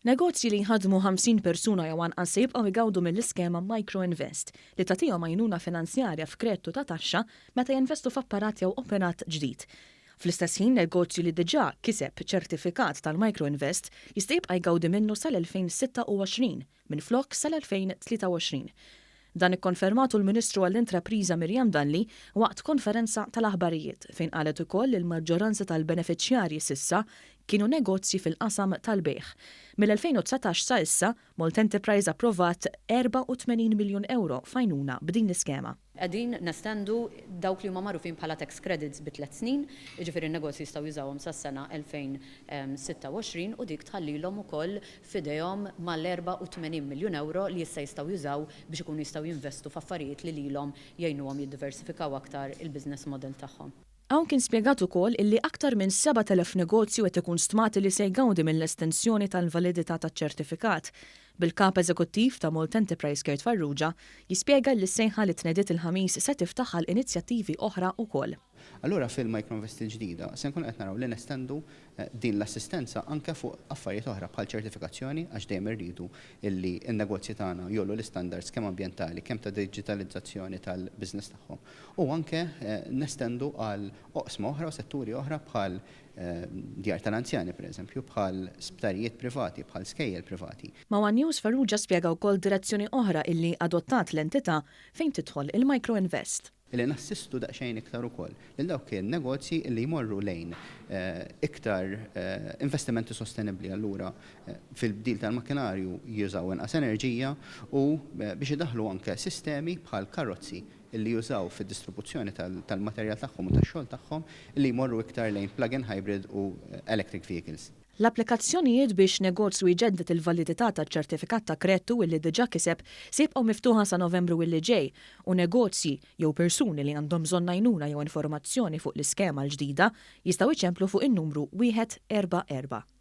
Negozji li jħadmu 50 persuna jew anqas se jibqgħu jgawdu mill-iskema Microinvest li tagħtihom għajnuna finanzjarja f'kredtu ta' taxxa meta jinvestu f'apparat jew operat ġdid. Fl-istess ħin negozju li diġà kiseb ċertifikat tal-Microinvest jista' jibqa' jgawdi minnu sal-2026 minflok sal-2023. Dan ikkonfermatu l-Ministru għall-Intrapriża Mirjam Dalli waqt konferenza tal-aħbarijiet fejn qalet ukoll il-maġġoranza tal-benefiċjarji s'issa kienu negozji fil-qasam tal-bejħ. Mill-2019 sa issa, Malt Enterprise approvat 84 miljun euro fajnuna b'din l-iskema. Qegħdin nestendu dawk li huma magħrufin bħala tax credits bi 3 snin, jiġifieri n-negozji jistgħu jużawhom sas-sena 2026 u dik tħallilhom ukoll f'idejhom mal-84 miljun euro li issa jistgħu jużaw biex ikunu jistgħu jinvestu f'affarijiet li lilhom jgħinuhom jiddiversifikaw aktar il-business model tagħhom. Hawn kien spjegat ukoll illi aktar minn 7,000 negozju qed ikun stmati li se jgawdi mill-estensjoni tal-validità taċ-ċertifikat. Bil-kap eżekuttiv ta' Malt Enterprise Gert Farrugia jispjega li s-sejħa li tnediet il-ħamis se tiftaħ għal inizjattivi oħra wkoll. Allura fil-Microinvest il-ġdida se nkun qed naraw li nestendu din l-assistenza anke fuq affarijiet oħra bħal ċertifikazzjoni għax dejjem irridu illi n-negozji tagħna jollu l-istandards kemm ambjentali kemm ta' digitalizzazzjoni tal-business tagħhom. U anke nestendu għal oqsma oħra u setturi oħra bħal djar tal-anzjani pereżempju, bħal sptarijiet privati, bħal skejjel privati. Ma' One News Farrugia spjega wkoll direzzjoni oħra illi adottat l-entità fejn tidħol il-Microinvest. Illi nassistu daqsxejn iktar ukoll lil dawk il-negozji li jmorru lejn iktar investimenti sostenibbli allura fil-bdil tal-makkinarju jużaw inqas enerġija u biex idaħlu anke sistemi bħal karozzi li jużaw fid-distribuzzjoni tal-materjal tagħhom u tax-xogħol tagħhom li jmorru iktar lejn plug-in hybrid u electric vehicles. L-applikazzjonijiet biex negozju jġeddet il-validità taċ-ċertifikat ta' kredtu illi diġà kiseb se jibqgħu miftuħa sa Novembru illi ġej u negozji jew persuni li għandhom bżonn għajnuna jew informazzjoni fuq l-iskema l-ġdida jistgħu jċemplu fuq in-numru 144.